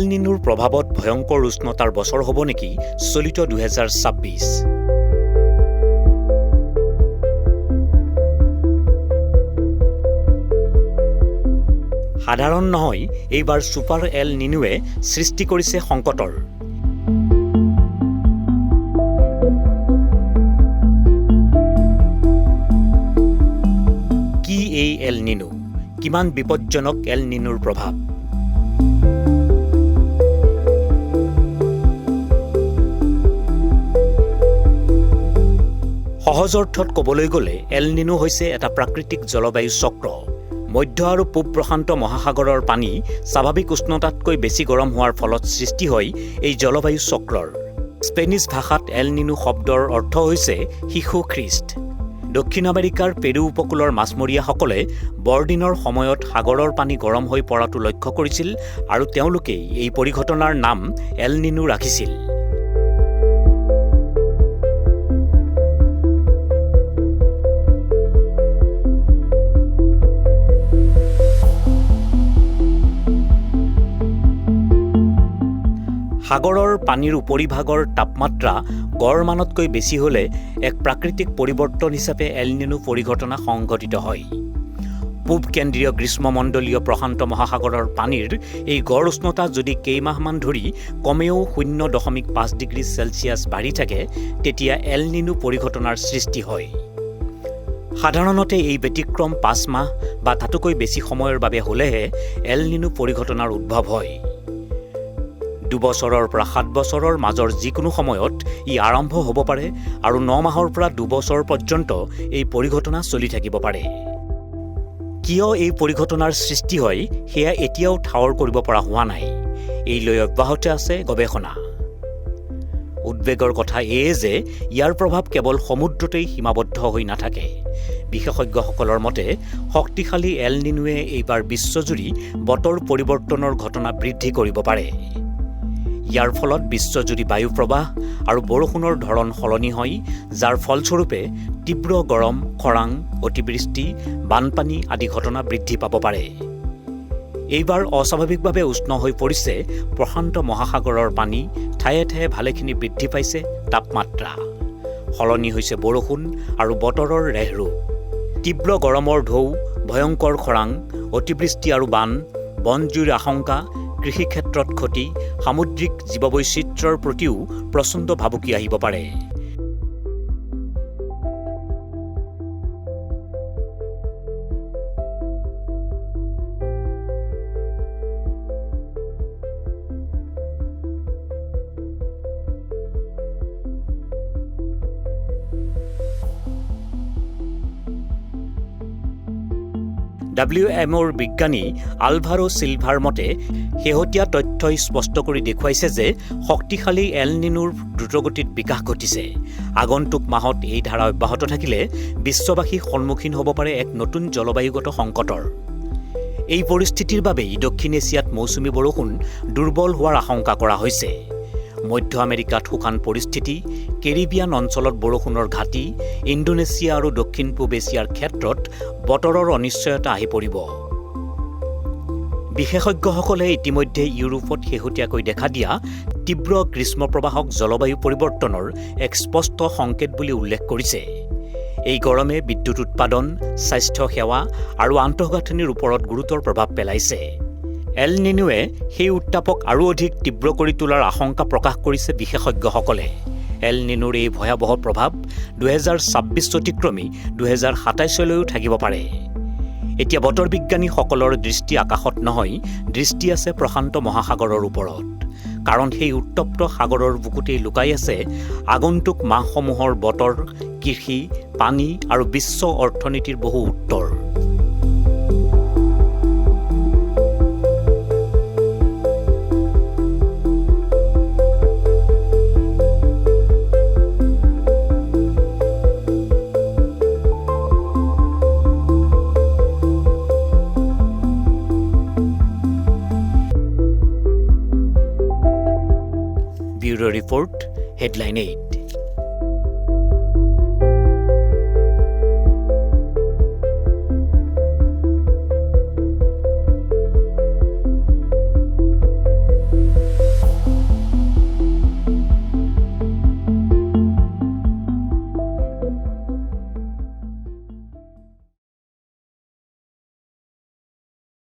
L নিনোৰ প্ৰভাৱত ভয়ংকৰ উষ্ণতাৰ বছৰ হ'ব নেকি চলিত 2026। সাধাৰণ নহয়, এইবাৰ ছুপাৰ এল নিনোৱে সৃষ্টি কৰিছে সংকটৰ। কি এই এল নিনো? কিমান বিপজ্জনক এল নিনোৰ প্ৰভাৱ? সহজ অৰ্থত ক'বলৈ গ'লে এল নিনো হৈছে এটা প্ৰাকৃতিক জলবায়ু চক্ৰ। মধ্য আৰু পূব প্ৰশান্ত মহাসাগৰৰ পানী স্বাভাৱিক উষ্ণতাতকৈ বেছি গৰম হোৱাৰ ফলত সৃষ্টি হয় এই জলবায়ু চক্ৰৰ। স্পেনিছ ভাষাত এল নিনো শব্দৰ অৰ্থ হৈছে শিশু খ্ৰীষ্ট। দক্ষিণ আমেৰিকাৰ পেৰু উপকূলৰ মাছমৰীয়াসকলে বৰদিনৰ সময়ত সাগৰৰ পানী গৰম হৈ পৰাটো লক্ষ্য কৰিছিল আৰু তেওঁলোকেই এই পৰিঘটনাৰ নাম এল নিনো ৰাখিছিল। সাগৰৰ পানীৰ উপৰিভাগৰ তাপমাত্ৰা গড় মানতকৈ বেছি হ'লে এক প্ৰাকৃতিক পৰিৱৰ্তন হিচাপে এল নিনো পৰিঘটনা সংঘটিত হয়। পূব কেন্দ্ৰীয় গ্ৰীষ্মমণ্ডলীয় প্ৰশান্ত মহাসাগৰৰ পানীৰ এই গড় উষ্ণতা যদি কেইমাহমান ধৰি কমেও 0.5 ডিগ্ৰী চেলছিয়াছ বাঢ়ি থাকে, তেতিয়া এল নিনো পৰিঘটনাৰ সৃষ্টি হয়। সাধাৰণতে এই ব্যতিক্ৰম 5 মাহ বা তাতোকৈ বেছি সময়ৰ বাবে হ'লেহে এল নিনো পৰিঘটনাৰ উদ্ভৱ হয়। 2 বছৰৰ পৰা 7 বছৰৰ মাজৰ যিকোনো সময়ত ই আৰম্ভ হ'ব পাৰে আৰু 9 মাহৰ পৰা 2 বছৰ পৰ্যন্ত এই পৰিঘটনা চলি থাকিব পাৰে। কিয় এই পৰিঘটনাৰ সৃষ্টি হয় সেয়া এতিয়াও ঠাৱৰ কৰিব পৰা হোৱা নাই। এই লৈ অব্যাহত আছে গৱেষণা। উদ্বেগৰ কথা এয়ে যে ইয়াৰ প্ৰভাৱ কেৱল সমুদ্ৰতেই সীমাবদ্ধ হৈ নাথাকে। বিশেষজ্ঞসকলৰ মতে শক্তিশালী এল নিনোৱে এইবাৰ বিশ্বজুৰি বতৰ পৰিৱৰ্তনৰ ঘটনা বৃদ্ধি কৰিব পাৰে। ইয়াৰ ফলত বিশ্বজুৰি বায়ু প্ৰবাহ আৰু বৰষুণৰ ধৰণ সলনি হয়, যাৰ ফলস্বৰূপে তীব্ৰ গৰম, খৰাং, অতিবৃষ্টি, বানপানী আদি ঘটনা বৃদ্ধি পাব পাৰে। এইবাৰ অস্বাভাৱিকভাৱে উষ্ণ হৈ পৰিছে প্ৰশান্ত মহাসাগৰৰ পানী, ঠায়ে ঠায়ে ভালেখিনি বৃদ্ধি পাইছে তাপমাত্ৰা। সলনি হৈছে বৰষুণ আৰু বতৰৰ ৰেহৰূপ। তীব্ৰ গৰমৰ ঢৌ, ভয়ংকৰ খৰাং, অতিবৃষ্টি আৰু বান, বনজুইৰ আশংকা, কৃষি ক্ষেত্ৰত ক্ষতি, সামুদ্ৰিক জীৱবৈচিত্ৰ্যৰ প্ৰতিও প্ৰচণ্ড ভাবুকি আহিব পাৰে। WMOৰ বিজ্ঞানী আলভাৰো চিলভাৰ মতে শেহতীয়া তথ্যই স্পষ্ট কৰি দেখুৱাইছে যে শক্তিশালী এল নিনোৰ দ্ৰুতগতিত বিকাশ ঘটিছে। আগন্তুক মাহত এই ধাৰা অব্যাহত থাকিলে বিশ্ববাসী সন্মুখীন হ'ব পাৰে এক নতুন জলবায়ুগত সংকটৰ। এই পৰিস্থিতিৰ বাবেই দক্ষিণ এছিয়াত মৌচুমী বৰষুণ দুৰ্বল হোৱাৰ আশংকা কৰা হৈছে। মধ্য আমেৰিকাত শুকান পৰিস্থিতি, কেৰিবিয়ান অঞ্চলত বৰষুণৰ ঘাটি, ইণ্ডোনেছিয়া আৰু দক্ষিণ পূব এছিয়াৰ ক্ষেত্ৰত বতৰৰ অনিশ্চয়তা আহি পৰিব। বিশেষজ্ঞসকলে ইতিমধ্যে ইউৰোপত শেহতীয়াকৈ দেখা দিয়া তীব্ৰ গ্ৰীষ্মপ্ৰবাহক জলবায়ু পৰিৱৰ্তনৰ এক স্পষ্ট সংকেত বুলি উল্লেখ কৰিছে। এই গৰমে বিদ্যুৎ উৎপাদন, স্বাস্থ্য সেৱা আৰু আন্তঃগাঁথনিৰ ওপৰত গুৰুতৰ প্ৰভাৱ পেলাইছে। এল নিনোৱে সেই উত্তাপক আৰু অধিক তীব্ৰ কৰি তোলাৰ আশংকা প্ৰকাশ কৰিছে বিশেষজ্ঞসকলে। এল নিনোৰ এই ভয়াৱহ প্ৰভাৱ 2026 অতিক্ৰমি 2027লৈও থাকিব পাৰে। এতিয়া বতৰ বিজ্ঞানীসকলৰ দৃষ্টি আকাশত নহয়, দৃষ্টি আছে প্ৰশান্ত মহাসাগৰৰ ওপৰত। কাৰণ সেই উত্তপ্ত সাগৰৰ বুকুতেই লুকাই আছে আগন্তুক মাহসমূহৰ বতৰ, কৃষি, পানী আৰু বিশ্ব অৰ্থনীতিৰ বহু উত্তৰ। Bureau report, headline 8।